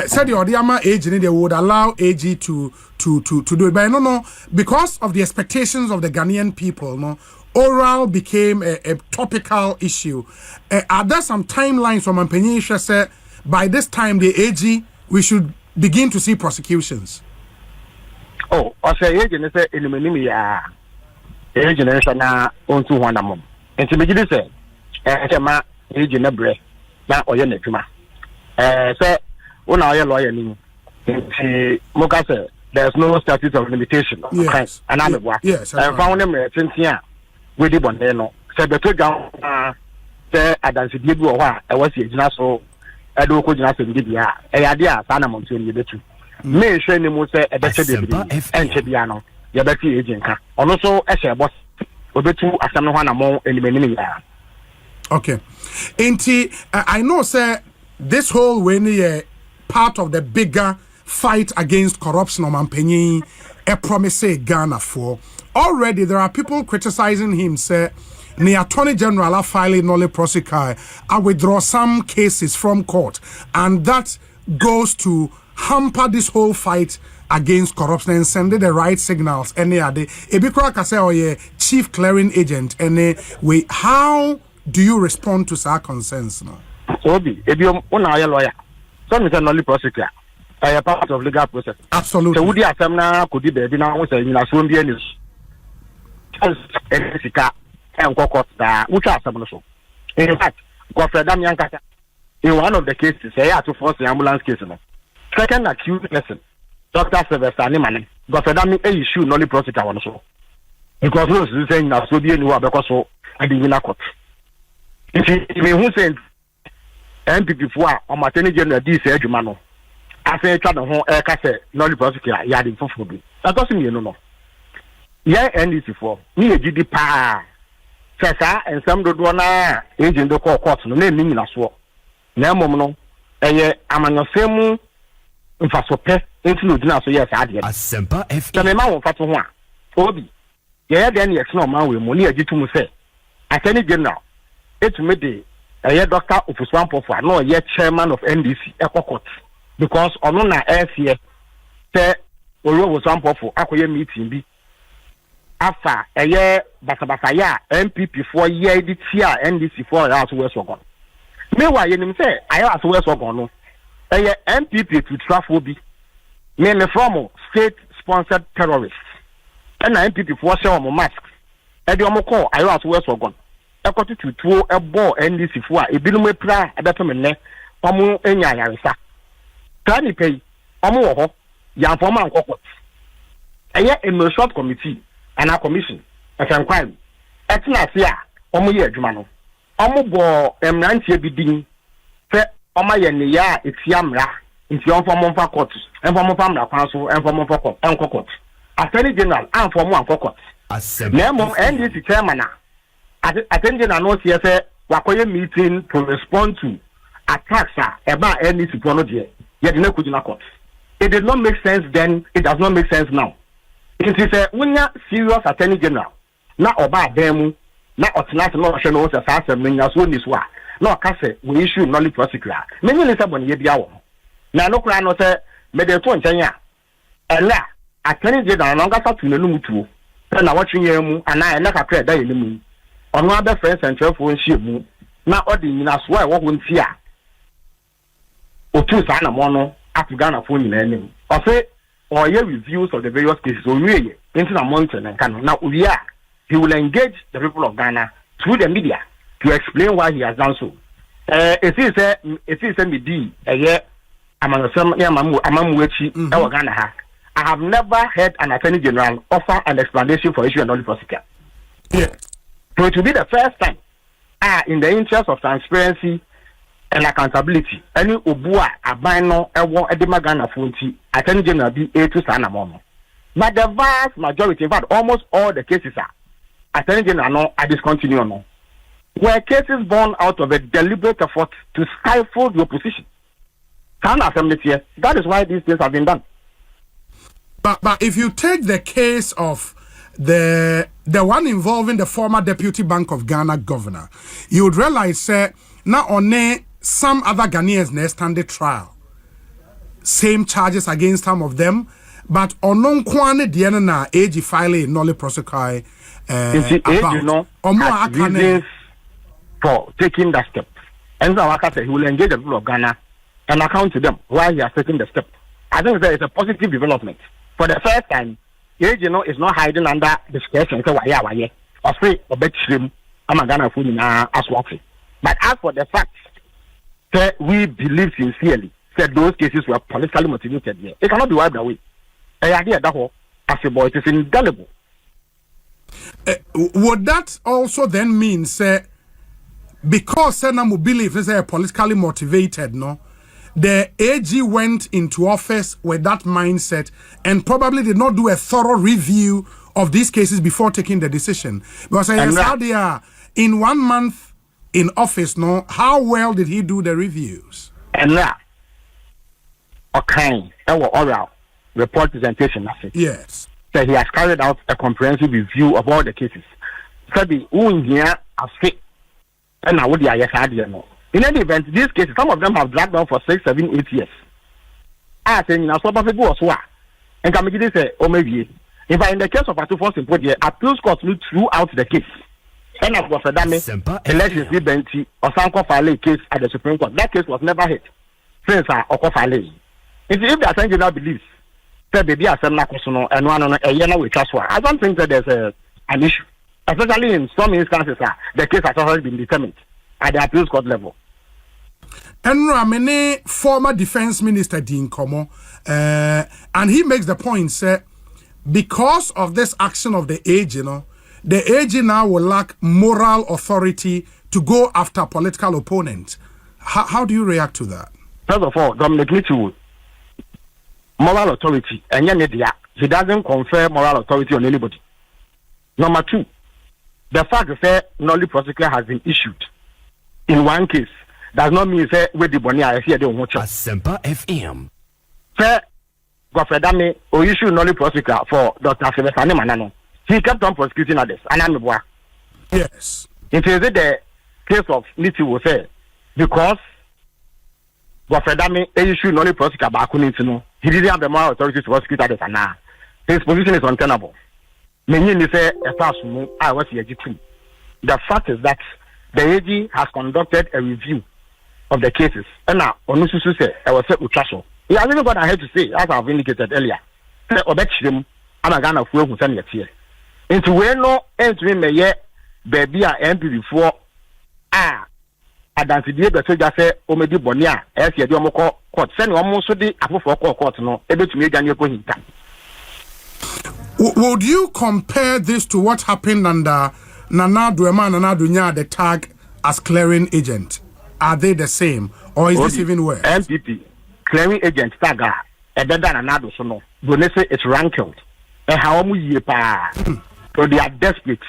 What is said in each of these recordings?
said the Odiama age they would allow AG to do it. But no, because of the expectations of the Ghanaian people, no, oral became a topical issue. Are there some timelines from Ampenyisha said by this time the AG we should begin to see prosecutions? Oh, I say agent is in the minimum. Agent is na on 200 mom. And to begin to say, agent a breath, now or your nephew. Say, when I lawyer, Moka said, there's no statute of limitation. Yes. And I'm a work. Yes. I found them since here. We did one day, no. Said the two down, say, I dance it, you I was here, so I don't go to Libya. A idea, Sana Monsoon, you bet you. May show him was a better and Chebiano, your better agent. Also, as a boss, or the two as someone among eliminating. Okay. I know, sir, this whole when part of the bigger fight against corruption on Mampenyi, a promise Ghana for. Already there are people criticizing him, say, the Attorney General filing Nolly Prosecution, I withdraw some cases from court, and that goes to hamper this whole fight against corruption and send the right signals. Any other, Ebikra Kase or chief clearing agent, any way, how do you respond to our concerns now? Obi, if you're one lawyer, some is a Nolly Prosecutor, a part of legal process. Absolutely. So would you have could be there now? You know, soon be news. And court which are some so. In fact, Godfrey Damian Kata, in one of the cases, I had to force the ambulance case. Second accused person, Dr. Sylvester Niman, Godfrey Damian issue Nolly Prosecutor on so. Because those is saying that so be anyone because so I didn't win a court. If you who said MPP for or Maternity General DC Jumano, I say, try to hold a cassette, Nolly Prosecutor, Yarding for food. That doesn't mean no. Yeah, NDC for me a GD pa. Sasa and some do na agent do call court no name na so. Na mom no eye amanyosemu mfasope include na so yes ade. Asempa FK. Na me ma won fato ho a. Obi. Yeah then yes no man we mo ni agitu mu say. Attorney General etume de eye Dr. Ofuswampofo no ye chairman of NDC court because ono na FCA say Oro Ofuswampofo akoye meeting bi afa eye basabasa ya MPP for ye di tia NDC for ya so west ogon mewa ye nim say ayo so west ogon no eye MPP to trafo bi me from state sponsored terrorists and MPP for share on mask e de omo call ayo so west ogon e ko tutuo e bo NDC for e binu me pra e beto me ne omo enya yaresa tani pay omo wo ho ya informa nkokot eye a short committee and our commission as an crime. At last year, year Jumano. Bo Emrantia bidding, Omayan ya, it's Yamra, it's your form of court, and from Famra Council, and from Court. Attorney General, and from one court. Nemo and this chairman. Attorney General knows yes, Wakoya meeting to respond to attacks about any technology, yet no could not court. It did not make sense then, it does not make sense now. It is a winner serious Attorney General. Na oba demu, na otinat no hwe no se sa asem nya so niswa. Na okase we issue Nolly Prosecutor. Menye le sabon ye bia wo. Na no kura no se me de to nchen ya. Ela Attorney General no ngasa tu nanu mutuo. Na watwenye mu ana ela kakra da ye mu. Ono abe friends and twelve won hye mu. Na odi nyina so a wo ho nti a. Otu sa na mo no Afghan phone nyina anim. O se or your reviews of the various cases, or really into a mountain and canon. Now, he will engage the people of Ghana through the media to explain why he has done so. It is a midi a year among some Amamuchi, Ghana. I have never heard an Attorney General offer an explanation for issue and Nolly Prosecutor. Yeah. So it will be the first time, in the interest of transparency and accountability, any Ubua, Abino, Edema Ghana Funti, Attorney General be A to Sana Mono. But the vast majority, in fact, almost all the cases are Attorney General are discontinued no. Were cases born out of a deliberate effort to stifle the opposition. That is why these things have been done. But if you take the case of the one involving the former Deputy Bank of Ghana governor, you would realize not only some other Ghanaians stand the trial. same charges against some of them, but onon kwane diene na AG file nolly prosecute about reasons for taking that step. And so like I said, he will engage the people of Ghana and account to them why he has taken the step. I think that it's a positive development. For the first time, AG is not hiding under discretion. So why or free or bet shrimp. I'm a Ghana food in Ashanti. But as for the fact that we believe sincerely that those cases were politically motivated, it cannot be wiped away. I idea that whole as a boy, it is indelible. Would that also then mean, say, because Senamu believe is politically motivated, no? The AG went into office with that mindset and probably did not do a thorough review of these cases before taking the decision. Because how they are in 1 month in office, no? How well did he do the reviews? And now, okay, our oral report presentation. Yes. So he has carried out a comprehensive review of all the cases. So the here are fit, and now what they are yes, in any event, these cases, some of them have dragged on for 6, 7, 8 years. I think now some people was what, and can make say, oh maybe, in the case of Atufo Simple, appeals court throughout the case. And of course, elections Benty or Sanko Fale case at the Supreme Court. That case was never hit since Oko Fale. If the Ashanti now believes that baby Asana Kosono and one on a Yana with Chaswa, I don't think that there's an issue. Especially in some instances, the case has already been determined at the appeals court level. And Ramene, former defense minister Dean Komo, and he makes the point, say, because of this action of the AG, the AG now will lack moral authority to go after political opponents. How do you react to that? First of all, Dominic Mitchell, moral authority, and he doesn't confer moral authority on anybody. Number two, the fact that nolly prosecutor has been issued in one case does not mean say with the bonnie I see they won't Asempa FM. Say Gofredame or issue nolly prosecutor for Dr. Sylvester Manano. He kept on prosecuting others. Yes. It is the case of Niti will say because Gofredame issue nolly prosecutor back he didn't have the moral authority to prosecute others and now his position is untenable. Many say a pass I was here. The fact is that the AG has conducted a review of the cases. And now, Onususu said, I was said Utraso. He has even got ahead to say, as I've indicated earlier, Obetchim, I'm a Ghana for who send it here. Into where no entry may yet be a MP before Adansi the soldier say, Omedi Bonia, as you do court, send almost the apple for court, no, able to make Daniel Kohita. Would you compare this to what happened under Nana Duema and Nana Dunya, the tag as clearing agent? Are they the same, or is this even worse? MPP clearing agent tag a better than another so no. When they say it's rankled, and how mu pa so they are desperate.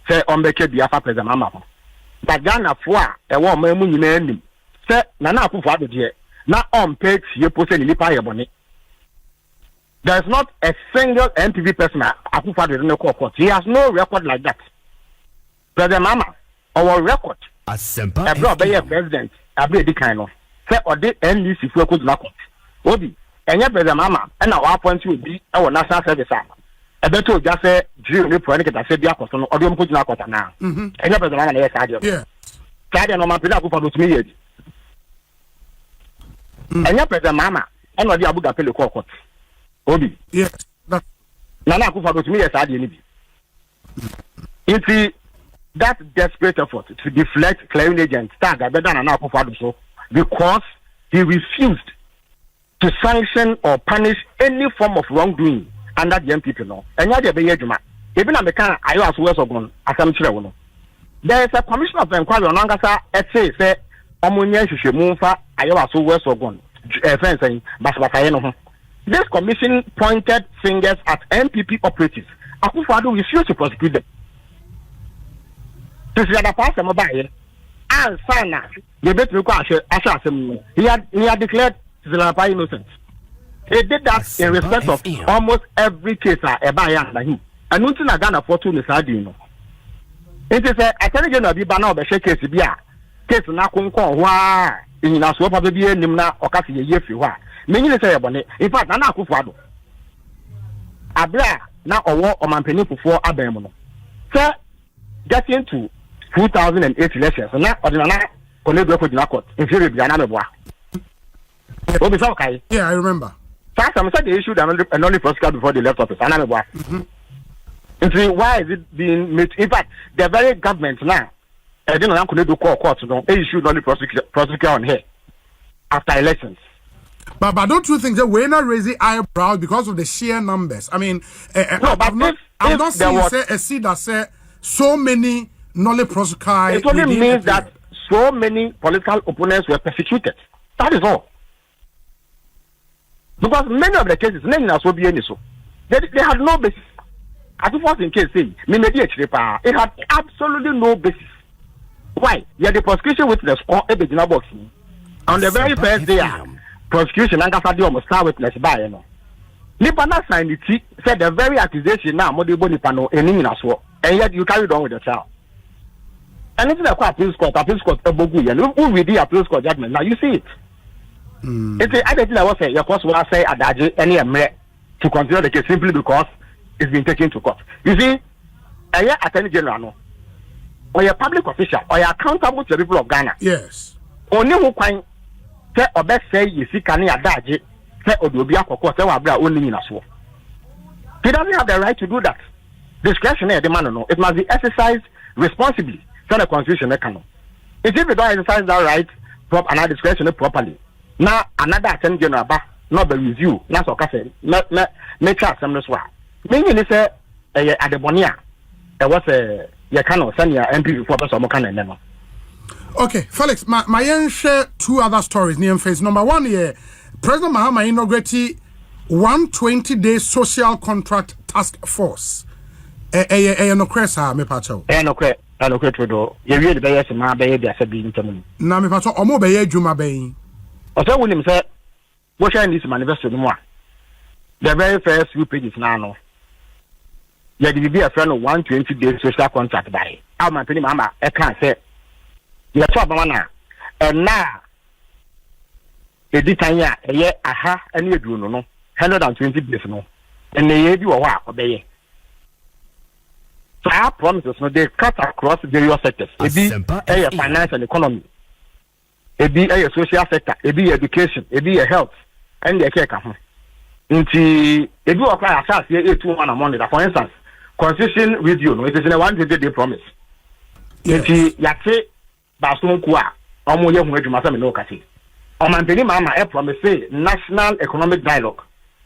Say on the Biafra president mama. But Ghana for a woman mu nyina say Nana Akufo Addo de na on page ye post ni nipa ye bone. There is not a single MPP person Akufo Addo in the court. He has no record like that. President Mama, our record. Asempa FM. President, Abdi Kano. Say or the NDC for could not. Obi, and yet President Mama, and our point will be our national service. A better just say, Drew, the project that said, Yakoson, or don't put Nakota now. And yet President Mama, yes, yeah. Kadian on my Pilaku for me. And yet President Mama, and what the Abu Dhabi court. Obi, yes, Nana Kufa to me, yes, I didn't. It's that desperate effort to deflect clearing agent tag better than Nana Kufa so because he refused to sanction or punish any form of wrongdoing under the MPP law. And yet, even a mechanic, I was worse of one, as I'm sure. There is a commission of inquiry on Angasa, say, Omunia Shishimunfa, I was worse of one, fencing, Basbatayano. This commission pointed fingers at MPP operatives. Akufo-Addo refused to prosecute them. This is the past mobile. And Sana, the best Ashanti, he had declared Zilapa innocent. He did that in respect of almost every case under him. And nothing Ghana for 2 years. It is a Attorney General Bibana of the case case na kunko wa in na so papa bi enim na okasi ye fi wa Many say about it. In fact, Nana Akufo-Addo. Abra na owo omampeni fufuo abemuno. Sir, getting to 2008 elections, na ordinary Colebro for court. In theory, be another boy. Yeah, I remember. First, I said they issued an only prosecutor before they left office. Another boy. Why is it being made? In fact, the very government now, I didn't know do call court. They issued only prosecutor on here after elections. But don't you think that we're not raising eyebrows because of the sheer numbers? I mean, no, but I'm not saying a see that say so many knowledge prosecutors. It only means that so many political opponents were persecuted. That is all. Because many of the cases, they had no basis. As it was in case saying, it had absolutely no basis. Why? Yeah, the prosecution witness or a box on the very first day. Prosecution and Gafadi almost start witness by Nipana signed it, said the very accusation now, Modibo Nipano, and yet you carried on with the trial. And it's like appeals court, a bogu, and who will the appeals court judgment? Now you see it. It's the other thing I was saying, your course will say Adaji any to consider the case simply because it's been taken to court. You see, a attorney general, or a public official, or accountable to the people of Ghana. Yes. Only who can say or best say you see can Adaji, say Odobia Koko, say Wabra only in a swore. He doesn't have the right to do that. Discretionary demand, no. It must be exercised responsibly. So the constitution can. If you don't exercise that right, and discretion properly. Now another attorney general not be review. That's what I said. Make sure some this one. Meaning is at the Bonia. There was a Yakano senior MP before Professor Mokana. Okay, Felix, my share two other stories near face. Number one, President Mahama inaugurated 120-day social contract task force. No cresa me pacho. No credo. You really be yes ma be dey say bi ntam. Na me pacho omo be adwuma ben. O say wonim say wo share this manifesto no a. The very first few pages now no. Ya di bi a friend 120-day social contract by. How my penny mama e kan say ya to abama na na editan ya ye aha ene eduru no 120 days no. And ye bi wo ho a obeye. Our promises, no, they cut across various sectors. It be a financial economy, it be a social sector, it be education, it be a health, and the care. Into it do apply as such, 821 among it. For instance, constitution review, no, it is in a 120-day promise. Into Yate Basun Kwa, Omo Yamu Masam no Kasi. On my penny mama, I promise say national economic dialogue.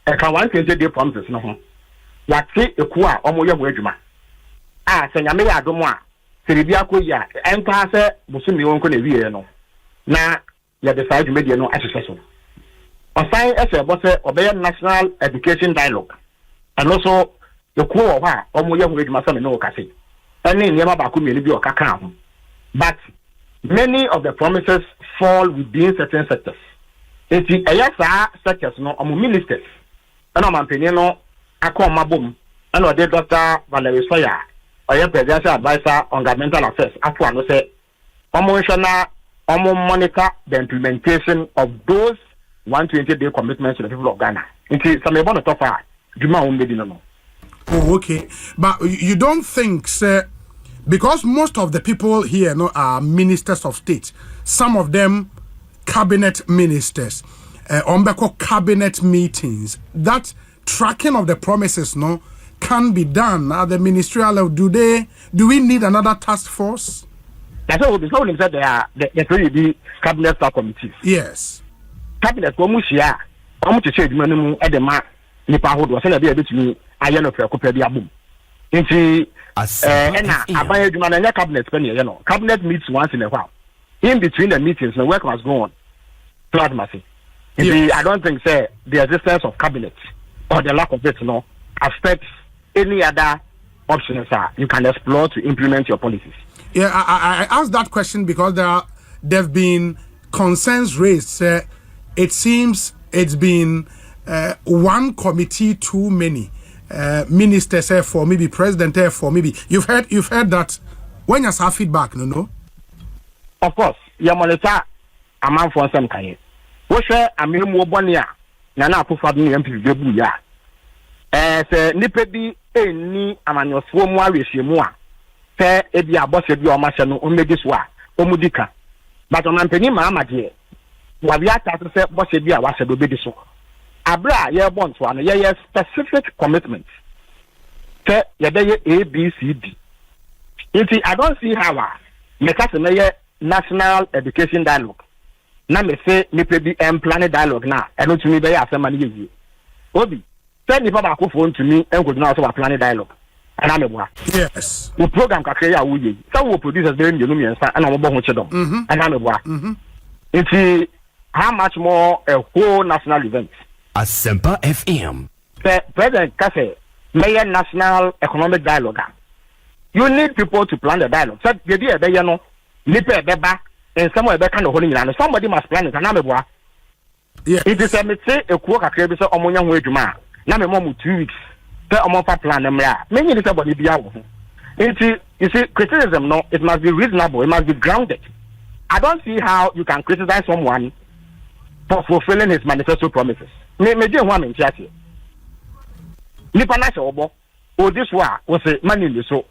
A 120-day promises, no. Yate Ekwa, Omo Yamu. Senyame ya adomwa seribia ko ya enta se busumi wonko na wiye no na ya decide to media no assessment osan ese bo se obey national education dialogue and also the ko wo ha omo ye hu eduma se me no kase ene nyema ba ko mi bi okaka ho but many of the promises fall within certain sectors eti eyasa sectors no omo ministers and o mampeni no akoma bom and o de Dr. Valerie Soya presidential advisor on governmental affairs. After no say, monitor the implementation of those 120-day commitments to the people of Ghana. It's some about the top Juma no. Oh, okay. But you don't think, sir, because most of the people here are ministers of state, some of them cabinet ministers, cabinet meetings, that tracking of the promises, can be done at the ministerial level. Do we need another task force? That's what we said. There will be cabinet committees. Yes. Cabinet committee. I'm to say the money at the mark. Nipa hold was a bit to me. I know for a couple of abum. Into a cabinet spending. Cabinet meets once in a while. In between the meetings, the work must go on. Yes. I don't think say the existence of cabinet or the lack of it affects any other options you can explore to implement your policies. Yeah, I asked that question because there have been concerns raised. It seems it's been one committee too many. Ministers for maybe president for maybe. You've heard that when you have feedback, no? Of course, you monitor a man for some kind. What share a minimum 1 year na na akufo do MPP bebu ya se nipa bi eni amanyofo mu awehyiemu a se ebi abose bi o ma hye no o medi so a o mudika but on ampani ma amade wa bi ata se bose bi a wa hye do bedi so abra ye bond so ano ye specific commitment se ye dey ABCD. I don't see how me ka se me national education dialogue na me say me be plan dialogue na eno to me be asema na ye obi say ni papa ko phone to me enko na so plan dialogue ana me boa yes wo program kakra ya wo ye say wo producers be me no me nsa ana wo bo ho chedom ana me boa nti how much more a whole national event Asempa FM president ka say me national economic dialogue you need people to plan the dialogue so the idea be no nipa beba and someone be kind of holding you somebody must plan it na me boa yeah it is a me say ekuo kakra bi so omonya ho adwuma na me mom 2 weeks say omo fa plan them ya me need somebody bia wo you see criticism no it must be reasonable, it must be grounded. I don't see how you can criticize someone for fulfilling his manifesto promises. Me je ho am ntiase nipa na se obo o this one was say money in the so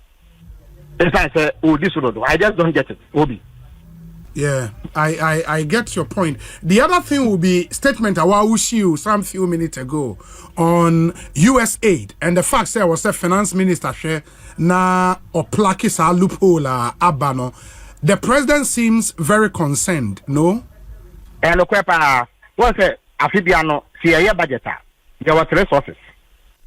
if I say oh this one I just don't get it obi. Yeah, I get your point. The other thing will be statement Awawushiu some few minutes ago on US aid and the fact there was a finance minister share na oplaki sa loophole abano. The president seems very concerned, no? And okwepa what's it afibiano see a budget there were 3 sources.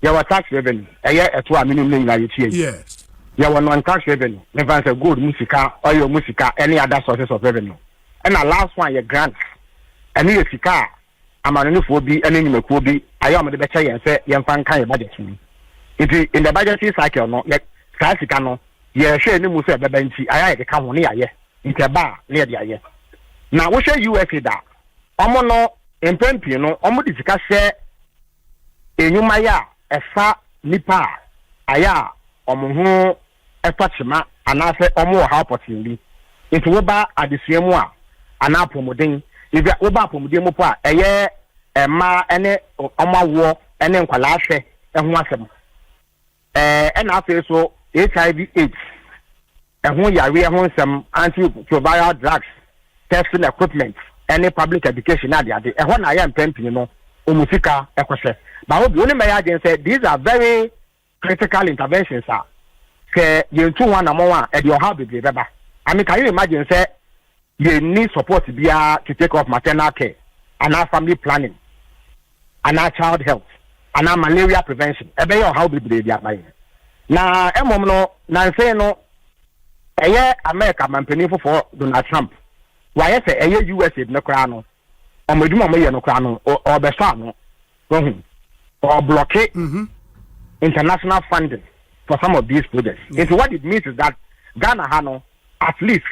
There were tax revenue a year at 2 minimum na yes. There were non-tax revenue. Never say good musica, oil musica, any other sources of revenue. And the last one, your grants. And you sika, I'm an phobi, and then you may I am the better and say, young fan kind of budget to me. If in the budgetary cycle, no, like Sasicano, yeah, share any musa babanchi, I come on near ye. It's a bar near the aye. Now, what shall you say that? Omono, in Pempino, Omodisika share in Yumaya, a far nipa, aya, omohu efachima anase omo ha opportunity into we ba adesuamu a ana promoting if we ba promoting mo po a eye ema ene omawo ene nkwala hwe eho asem ena afi so HIV AIDS eho yare eho nsem antiretroviral drugs testing equipment any public education na de eho na ya mpempini no omusika ekose ba obi oni me ya den say these are very critical interventions are you two one among one at your house baby beba. I mean, can you imagine say you need support to take off maternal care and our family planning and our child health and our malaria prevention. Ebe your house baby beba. Na mom no na say no America mampeni for Donald Trump. Why say USA no kra no. O meduma mo ye no kra no or be so no. Or blockade international funding for some of these projects. And so what it means is that Ghana Hano at least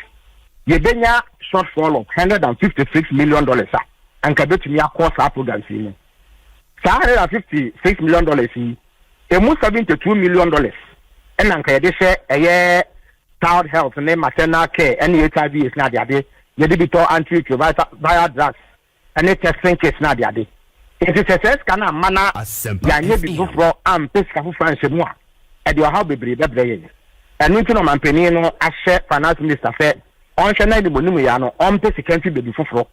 Yebenya shortfall of $156 million and can bet me a course our programs in $156 million in $72 million and then they share a year child health and maternal care and HIV is not the day you did antiretroviral drugs and a testing case not the day. It is a sense can a manner ya nye bi fufro am pesika fufro anhemu a e de ha bebre bebre and nti no mampani no ahye finance minister say on hwe na de bonimu ya no on pesika nti bebi fufro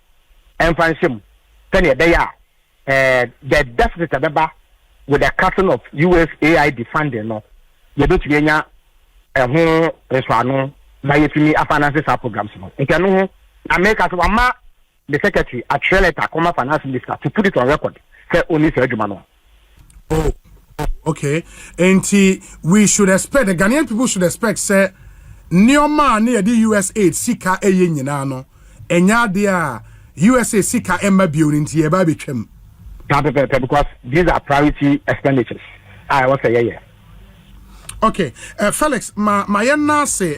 emfa nhemu tell you there the deficit abeba with the cutting of USAID funding no ye betu enya ho reswano na yetumi finance programs no nke no ho America so ama the secretary at Treleta Coma Finance Minister to put it on record. Say only Sir Jumano. Oh, okay. And we should expect the Ghanaian people should expect say Neoma near the USA Sika a Yenano and Yadia USA Sika Emma building to your baby chim. Because these are priority expenditures. I was say yeah. Okay, Felix, my say